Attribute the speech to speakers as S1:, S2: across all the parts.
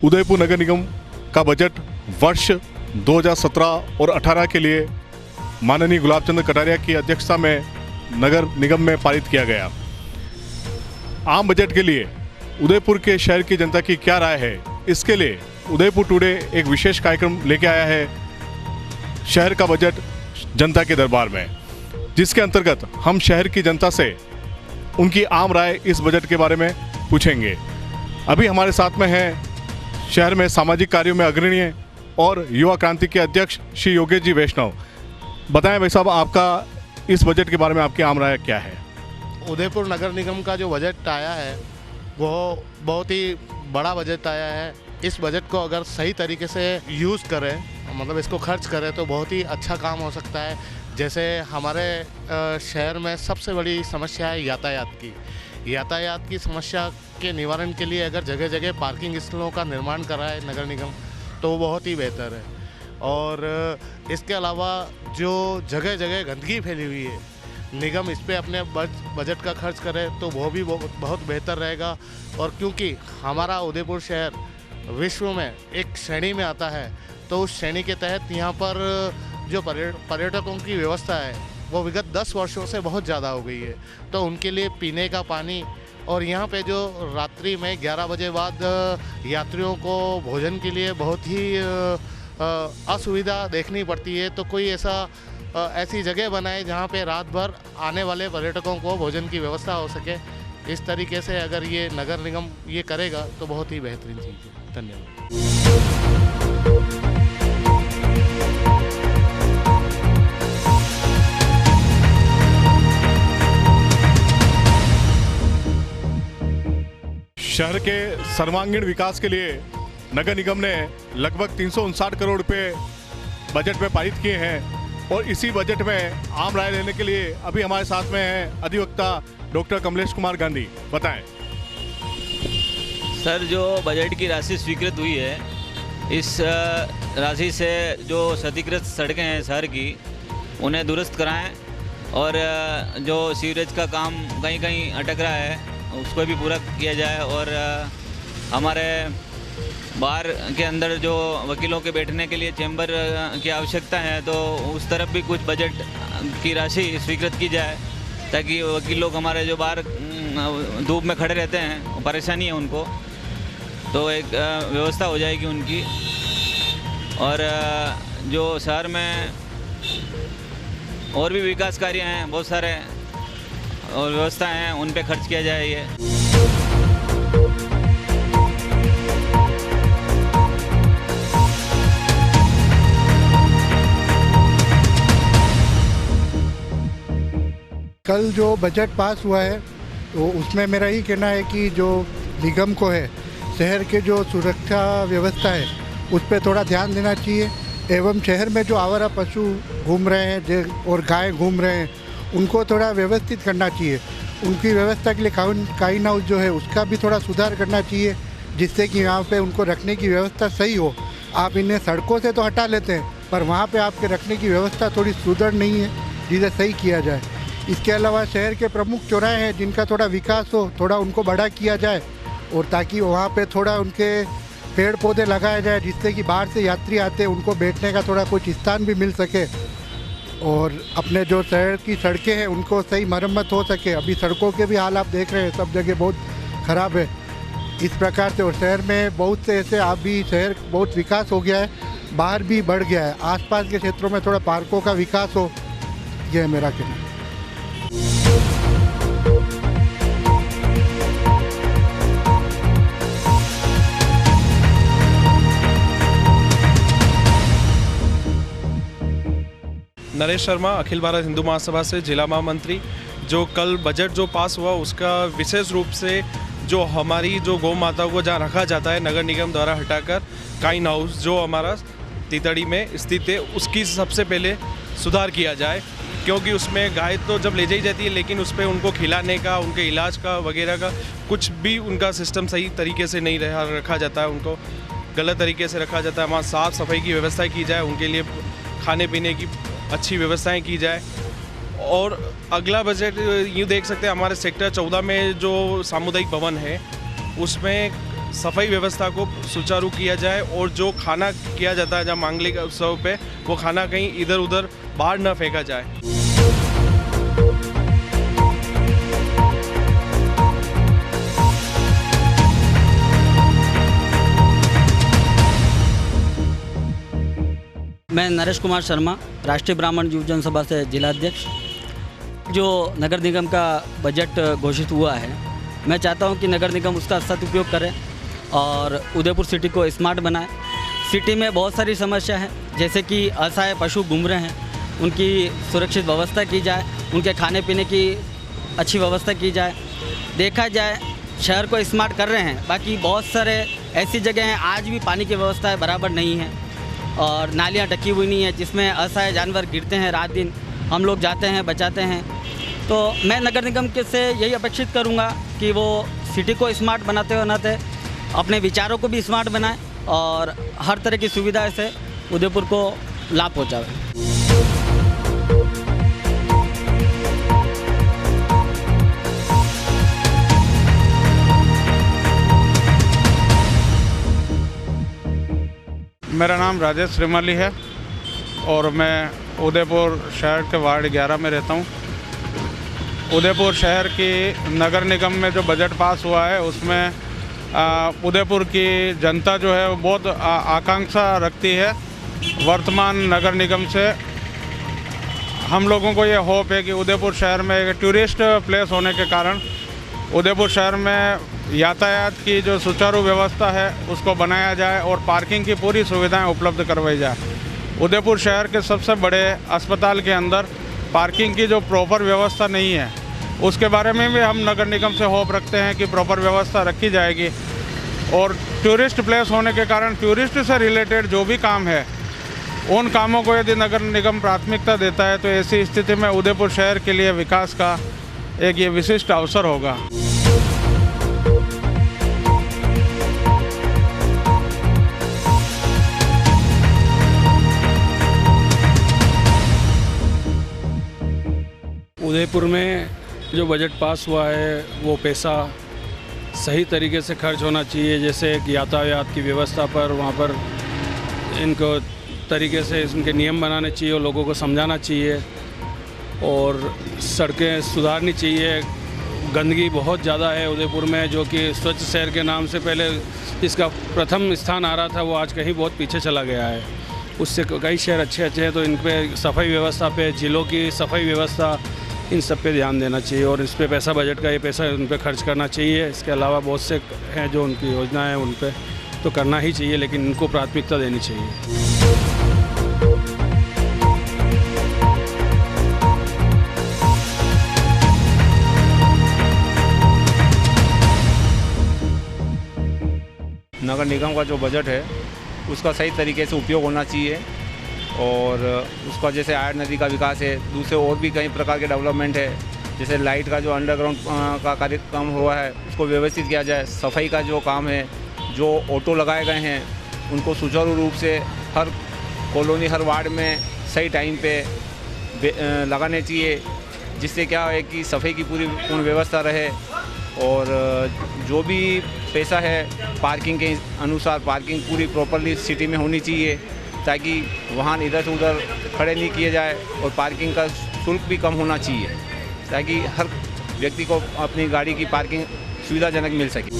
S1: उदयपुर नगर निगम का बजट वर्ष 2017 और 18 के लिए माननीय गुलाब चंद कटारिया की अध्यक्षता में नगर निगम में पारित किया गया। आम बजट के लिए उदयपुर के शहर की जनता की क्या राय है, इसके लिए उदयपुर टुडे एक विशेष कार्यक्रम लेके आया है शहर का बजट जनता के दरबार में, जिसके अंतर्गत हम शहर की जनता से उनकी आम राय इस बजट के बारे में पूछेंगे। अभी हमारे साथ में हैं शहर में सामाजिक कार्यों में अग्रणी और युवा क्रांति के अध्यक्ष श्री योगेश जी वैष्णव। बताएं भाई साहब, आपका इस बजट के बारे में आपकी आम राय क्या है?
S2: उदयपुर नगर निगम का जो बजट आया है वो बहुत ही बड़ा बजट आया है। इस बजट को अगर सही तरीके से यूज़ करें, मतलब इसको खर्च करें, तो बहुत ही अच्छा काम हो सकता है। जैसे हमारे शहर में सबसे बड़ी समस्या है यातायात की समस्या के निवारण के लिए अगर जगह जगह पार्किंग स्थलों का निर्माण कराए नगर निगम तो वो बहुत ही बेहतर है। और इसके अलावा जो जगह जगह गंदगी फैली हुई है, निगम इस पे अपने बजट का खर्च करे तो वो भी बहुत बेहतर रहेगा। और क्योंकि हमारा उदयपुर शहर विश्व में एक श्रेणी में आता है, तो उस श्रेणी के तहत यहाँ पर जो पर्यटकों की व्यवस्था है वो विगत 10 वर्षों से बहुत ज़्यादा हो गई है। तो उनके लिए पीने का पानी और यहाँ पे जो रात्रि में 11 बजे बाद यात्रियों को भोजन के लिए बहुत ही असुविधा देखनी पड़ती है, तो कोई ऐसी जगह बनाए जहाँ पे रात भर आने वाले पर्यटकों को भोजन की व्यवस्था हो सके। इस तरीके से अगर ये नगर निगम ये करेगा तो बहुत ही बेहतरीन चीज़ है। धन्यवाद।
S1: शहर के सर्वांगीण विकास के लिए नगर निगम ने लगभग 359 करोड़ रुपए बजट में पारित किए हैं और इसी बजट में आम राय लेने के लिए अभी हमारे साथ में हैं अधिवक्ता डॉक्टर कमलेश कुमार गांधी। बताएं
S3: सर, जो बजट की राशि स्वीकृत हुई है, इस राशि से जो क्षतिग्रस्त सड़कें हैं शहर की उन्हें दुरुस्त कराएं और जो सीवरेज का काम कहीं कहीं अटक रहा है उसको भी पूरा किया जाए। और हमारे बार के अंदर जो वकीलों के बैठने के लिए चैम्बर की आवश्यकता है, तो उस तरफ भी कुछ बजट की राशि स्वीकृत की जाए, ताकि वकील लोग हमारे जो बाहर धूप में खड़े रहते हैं, परेशानी है उनको, तो एक व्यवस्था हो जाएगी उनकी। और जो शहर में और भी विकास कार्य हैं बहुत सारे और व्यवस्थाएं हैं, उन पे खर्च किया जाए। ये
S4: कल जो बजट पास हुआ है तो उसमें मेरा ही कहना है कि जो निगम को है शहर के जो सुरक्षा व्यवस्था है उस पर थोड़ा ध्यान देना चाहिए, एवं शहर में जो आवारा पशु घूम रहे हैं और गाय घूम रहे हैं उनको थोड़ा व्यवस्थित करना चाहिए। उनकी व्यवस्था के लिए काइन हाउस जो है उसका भी थोड़ा सुधार करना चाहिए, जिससे कि यहाँ पे उनको रखने की व्यवस्था सही हो। आप इन्हें सड़कों से तो हटा लेते हैं, पर वहाँ पे आपके रखने की व्यवस्था थोड़ी सुदृढ़ नहीं है, जिसे सही किया जाए। इसके अलावा शहर के प्रमुख चौराहे हैं जिनका थोड़ा विकास हो, थोड़ा उनको बड़ा किया जाए, और ताकि वहाँ पे थोड़ा उनके पेड़ पौधे लगाए जाए, जिससे कि बाहर से यात्री आते हैं उनको बैठने का थोड़ा कुछ स्थान भी मिल सके, और अपने जो शहर की सड़कें हैं उनको सही मरम्मत हो सके। अभी सड़कों के भी हाल आप देख रहे हैं, सब जगह बहुत ख़राब है इस प्रकार से। और शहर में बहुत से ऐसे अभी शहर बहुत विकास हो गया है, बाहर भी बढ़ गया है। आसपास के क्षेत्रों में थोड़ा पार्कों का विकास हो, यह है मेरा कहना।
S5: नरेश शर्मा, अखिल भारत हिंदू महासभा से जिला महामंत्री। जो कल बजट जो पास हुआ उसका विशेष रूप से जो हमारी जो गौ माताओं को जहाँ रखा जाता है नगर निगम द्वारा हटाकर काइन हाउस जो हमारा तीतड़ी में स्थित है उसकी सबसे पहले सुधार किया जाए, क्योंकि उसमें गाय तो जब ले जाई जाती है लेकिन उस पर उनको खिलाने का, उनके इलाज का वगैरह का कुछ भी उनका सिस्टम सही तरीके से नहीं रखा जाता है, उनको गलत तरीके से रखा जाता है। वहाँ साफ़ सफाई की व्यवस्था की जाए, उनके लिए खाने पीने की अच्छी व्यवस्थाएं की जाए। और अगला बजट यूँ देख सकते हैं हमारे सेक्टर 14 में जो सामुदायिक भवन है उसमें सफाई व्यवस्था को सुचारू किया जाए और जो खाना किया जाता है जहाँ मांगलिक उत्सव पे, वो खाना कहीं इधर उधर बाहर न फेंका जाए।
S6: मैं नरेश कुमार शर्मा, राष्ट्रीय ब्राह्मण युवजन सभा से जिला अध्यक्ष। जो नगर निगम का बजट घोषित हुआ है, मैं चाहता हूं कि नगर निगम उसका सदुपयोग करे और उदयपुर सिटी को स्मार्ट बनाए। सिटी में बहुत सारी समस्या है, जैसे कि असहाय पशु घूम रहे हैं, उनकी सुरक्षित व्यवस्था की जाए, उनके खाने पीने की अच्छी व्यवस्था की जाए। देखा जाए शहर को स्मार्ट कर रहे हैं, बाकी बहुत सारे ऐसी जगह हैं आज भी पानी की व्यवस्था बराबर नहीं है और नालियाँ ढकी हुई नहीं है, जिसमें असहाय जानवर गिरते हैं। रात दिन हम लोग जाते हैं, बचाते हैं। तो मैं नगर निगम के से यही अपेक्षित करूंगा कि वो सिटी को स्मार्ट बनाते अपने विचारों को भी स्मार्ट बनाए और हर तरह की सुविधा से उदयपुर को लाभ पहुँचाए।
S7: मेरा नाम राजेश श्रीमाली है और मैं उदयपुर शहर के वार्ड 11 में रहता हूँ। उदयपुर शहर की नगर निगम में जो बजट पास हुआ है, उसमें उदयपुर की जनता जो है वो बहुत आकांक्षा रखती है। वर्तमान नगर निगम से हम लोगों को ये होप है कि उदयपुर शहर में एक टूरिस्ट प्लेस होने के कारण उदयपुर शहर में यातायात की जो सुचारू व्यवस्था है उसको बनाया जाए और पार्किंग की पूरी सुविधाएं उपलब्ध करवाई जाए। उदयपुर शहर के सबसे बड़े अस्पताल के अंदर पार्किंग की जो प्रॉपर व्यवस्था नहीं है, उसके बारे में भी हम नगर निगम से होप रखते हैं कि प्रॉपर व्यवस्था रखी जाएगी। और टूरिस्ट प्लेस होने के कारण टूरिस्ट से रिलेटेड जो भी काम है, उन कामों को यदि नगर निगम प्राथमिकता देता है तो ऐसी स्थिति में उदयपुर शहर के लिए विकास का एक ये विशिष्ट अवसर होगा।
S8: उदयपुर में जो बजट पास हुआ है वो पैसा सही तरीके से खर्च होना चाहिए। जैसे यातायात की व्यवस्था पर वहाँ पर इनको तरीके से इनके नियम बनाने चाहिए और लोगों को समझाना चाहिए और सड़कें सुधारनी चाहिए। गंदगी बहुत ज़्यादा है उदयपुर में, जो कि स्वच्छ शहर के नाम से पहले इसका प्रथम स्थान आ रहा था, वो आज कहीं बहुत पीछे चला गया है। उससे कई शहर अच्छे हैं, तो इन पर सफाई व्यवस्था पे, जिलों की सफाई व्यवस्था, इन सब पे ध्यान देना चाहिए और इस पे पैसा, बजट का ये पैसा उन पे खर्च करना चाहिए। इसके अलावा बहुत से हैं जो उनकी योजना है, उन पे तो करना ही चाहिए, लेकिन इनको प्राथमिकता देनी चाहिए।
S9: नगर निगम का जो बजट है उसका सही तरीके से उपयोग होना चाहिए और उसका जैसे आयर नदी का विकास है, दूसरे और भी कई प्रकार के डेवलपमेंट है, जैसे लाइट का जो अंडरग्राउंड का कार्यक्रम हुआ है उसको व्यवस्थित किया जाए। सफाई का जो काम है, जो ऑटो लगाए गए हैं उनको सुचारू रूप से हर कॉलोनी, हर वार्ड में सही टाइम पे लगाने चाहिए, जिससे क्या है कि सफाई की पूरी पूर्ण व्यवस्था रहे। और जो भी पैसा है पार्किंग के अनुसार पार्किंग पूरी प्रॉपरली सिटी में होनी चाहिए, ताकि वाहन इधर से उधर खड़े नहीं किए जाए और पार्किंग का शुल्क भी कम होना चाहिए, ताकि हर व्यक्ति को अपनी गाड़ी की पार्किंग सुविधाजनक मिल सके।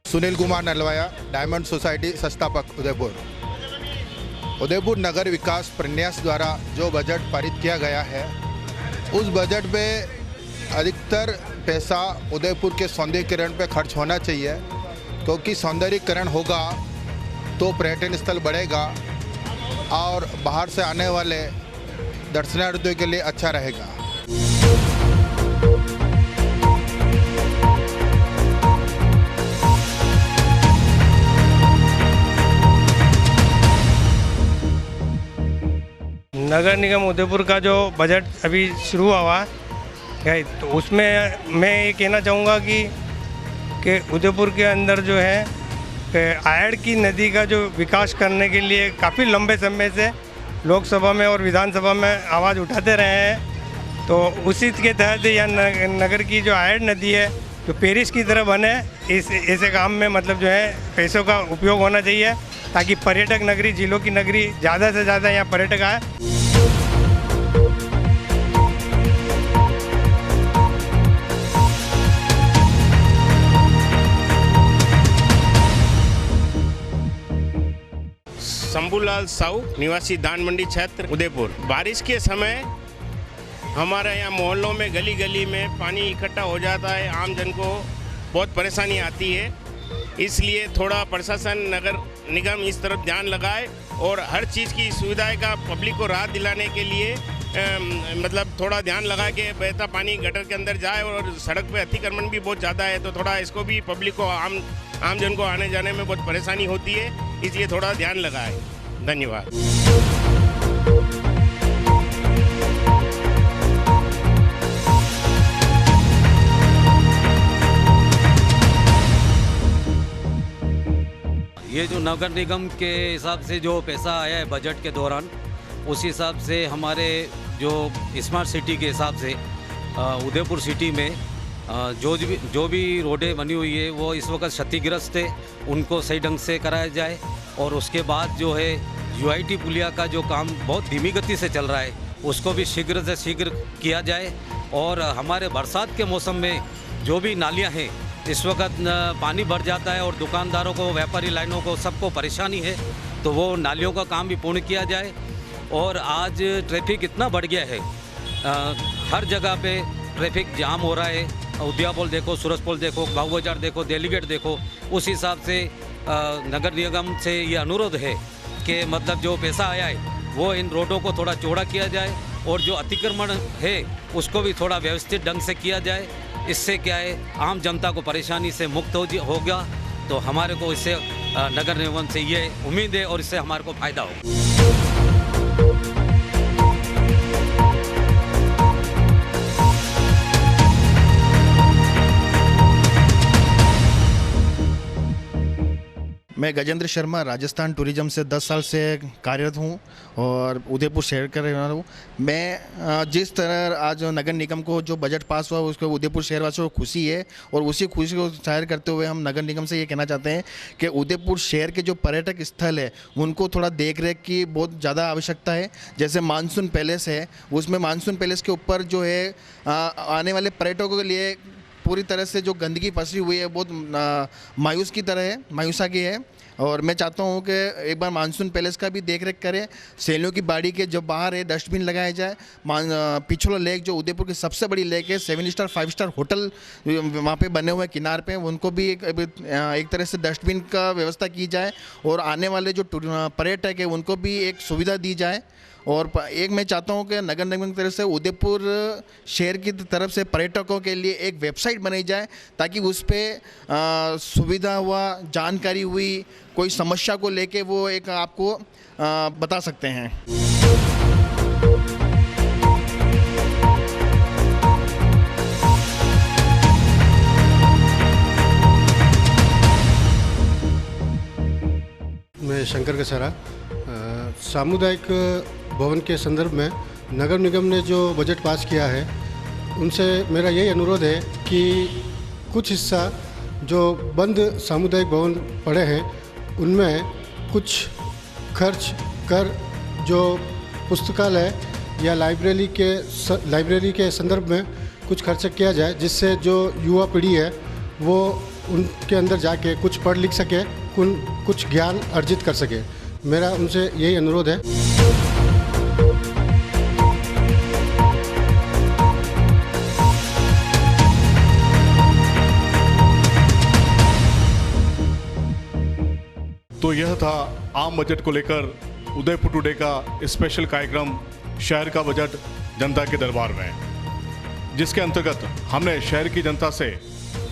S10: सुनील कुमार नलवाया, डायमंड सोसाइटी संस्थापक, उदयपुर। उदयपुर नगर विकास प्रन्यास द्वारा जो बजट पारित किया गया है, उस बजट में अधिकतर पैसा उदयपुर के सौंदर्यीकरण पे खर्च होना चाहिए, क्योंकि सौंदर्यीकरण होगा तो पर्यटन स्थल बढ़ेगा और बाहर से आने वाले दर्शनार्थियों के लिए अच्छा रहेगा।
S11: नगर निगम उदयपुर का जो बजट अभी शुरू हुआ है, तो उसमें मैं ये कहना चाहूँगा कि उदयपुर के अंदर जो है आयड़ की नदी का जो विकास करने के लिए काफ़ी लंबे समय से लोकसभा में और विधानसभा में आवाज़ उठाते रहे हैं। तो उसी के तहत यह नगर की जो आयड़ नदी है जो पेरिस की तरह बने, इस ऐसे काम में मतलब जो है पैसों का उपयोग होना चाहिए ताकि पर्यटक नगरी, जिलों की नगरी ज़्यादा से ज़्यादा यहाँ पर्यटक आए।
S12: शंभूलाल साहू, निवासी दान मंडी क्षेत्र उदयपुर। बारिश के समय हमारे यहाँ मोहल्लों में गली गली में पानी इकट्ठा हो जाता है, आम जन को बहुत परेशानी आती है। इसलिए थोड़ा प्रशासन, नगर निगम इस तरफ ध्यान लगाए और हर चीज़ की सुविधाएं का पब्लिक को राहत दिलाने के लिए मतलब थोड़ा ध्यान लगा के बहता पानी गटर के अंदर जाए। और सड़क पे अतिक्रमण भी बहुत ज़्यादा है, तो थोड़ा इसको भी पब्लिक को, आम जन को आने जाने में बहुत परेशानी होती है, इसलिए थोड़ा ध्यान लगाए। धन्यवाद।
S13: ये जो नगर निगम के हिसाब से जो पैसा आया है बजट के दौरान, उस हिसाब से हमारे जो स्मार्ट सिटी के हिसाब से उदयपुर सिटी में जो भी रोडें बनी हुई है वो इस वक्त क्षतिग्रस्त है, उनको सही ढंग से कराया जाए। और उसके बाद जो है यूआईटी पुलिया का जो काम बहुत धीमी गति से चल रहा है, उसको भी शीघ्र से शीघ्र किया जाए। और हमारे बरसात के मौसम में जो भी नालियाँ हैं, इस वक्त पानी भर जाता है और दुकानदारों को, व्यापारी लाइनों को, सबको परेशानी है, तो वो नालियों का काम भी पूर्ण किया जाए। और आज ट्रैफिक इतना बढ़ गया है, हर जगह पे ट्रैफिक जाम हो रहा है। उद्यापुल देखो, सूरजपुल देखो, भाऊ बाजार देखो, दिल्ली गेट देखो। उस हिसाब से नगर निगम से ये अनुरोध है कि मतलब जो पैसा आया है वो इन रोडों को थोड़ा चौड़ा किया जाए और जो अतिक्रमण है उसको भी थोड़ा व्यवस्थित ढंग से किया जाए। इससे क्या है, आम जनता को परेशानी से मुक्त होगा। तो हमारे को इससे नगर निगम से ये उम्मीद है और इससे हमारे को फ़ायदा होगा।
S14: मैं गजेंद्र शर्मा राजस्थान टूरिज्म से 10 साल से कार्यरत हूँ और उदयपुर शहर का रहने वाला हूँ। मैं जिस तरह आज नगर निगम को जो बजट पास हुआ उसको उदयपुर शहरवासियों को खुशी है और उसी खुशी को जाहिर करते हुए हम नगर निगम से ये कहना चाहते हैं कि उदयपुर शहर के जो पर्यटक स्थल है उनको थोड़ा देख रेख की बहुत ज़्यादा आवश्यकता है। जैसे मानसून पैलेस है, उसमें मानसून पैलेस के ऊपर जो है आने वाले पर्यटकों के लिए पूरी तरह से जो गंदगी फंसी हुई है, बहुत मायूस की तरह है, मायूसा की है। और मैं चाहता हूँ कि एक बार मानसून पैलेस का भी देख रेख करें। सैलियों की बाड़ी के जब बाहर है डस्टबिन लगाया जाए। पिछोला लेक जो उदयपुर की सबसे बड़ी लेक है, 7 स्टार 5 स्टार होटल वहाँ पे बने हुए हैं किनार पे, उनको भी एक तरह से डस्टबिन का व्यवस्था की जाए और आने वाले जो पर्यटक है उनको भी एक सुविधा दी जाए। और एक मैं चाहता हूं कि नगर निगम की तरफ से उदयपुर शहर की तरफ से पर्यटकों के लिए एक वेबसाइट बनाई जाए ताकि उस पर सुविधा हुआ, जानकारी हुई, कोई समस्या को लेके वो एक आपको बता सकते हैं।
S15: मैं शंकर कसारा। सामुदायिक भवन के संदर्भ में नगर निगम ने जो बजट पास किया है उनसे मेरा यही अनुरोध है कि कुछ हिस्सा जो बंद सामुदायिक भवन पड़े हैं उनमें कुछ खर्च कर जो पुस्तकालय या लाइब्रेरी के संदर्भ में कुछ खर्च किया जाए, जिससे जो युवा पीढ़ी है वो उनके अंदर जाके कुछ पढ़ लिख सके, कुछ ज्ञान अर्जित कर सके। मेरा उनसे यही अनुरोध है।
S1: तो यह था आम बजट को लेकर उदयपुर टुडे का स्पेशल कार्यक्रम शहर का बजट जनता के दरबार में, जिसके अंतर्गत हमने शहर की जनता से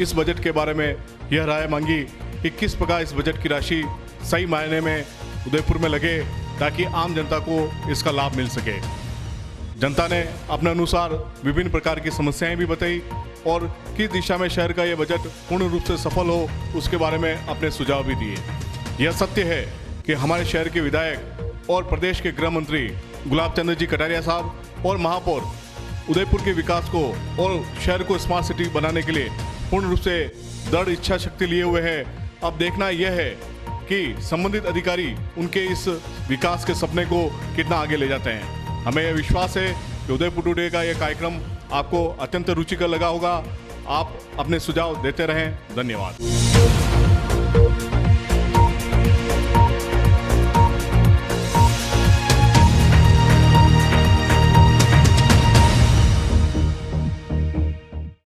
S1: इस बजट के बारे में यह राय मांगी कि किस प्रकार इस बजट की राशि सही मायने में उदयपुर में लगे ताकि आम जनता को इसका लाभ मिल सके। जनता ने अपने अनुसार विभिन्न प्रकार की समस्याएं भी बताई और किस दिशा में शहर का ये बजट पूर्ण रूप से सफल हो उसके बारे में अपने सुझाव भी दिए। यह सत्य है कि हमारे शहर के विधायक और प्रदेश के गृह मंत्री गुलाब चंद जी कटारिया साहब और महापौर उदयपुर के विकास को और शहर को स्मार्ट सिटी बनाने के लिए पूर्ण रूप से दृढ़ इच्छा शक्ति लिए हुए हैं। अब देखना यह है कि संबंधित अधिकारी उनके इस विकास के सपने को कितना आगे ले जाते हैं। हमें यह विश्वास है कि उदयपुर टुडे का यह कार्यक्रम आपको अत्यंत रुचिकर लगा होगा। आप अपने सुझाव देते रहें। धन्यवाद।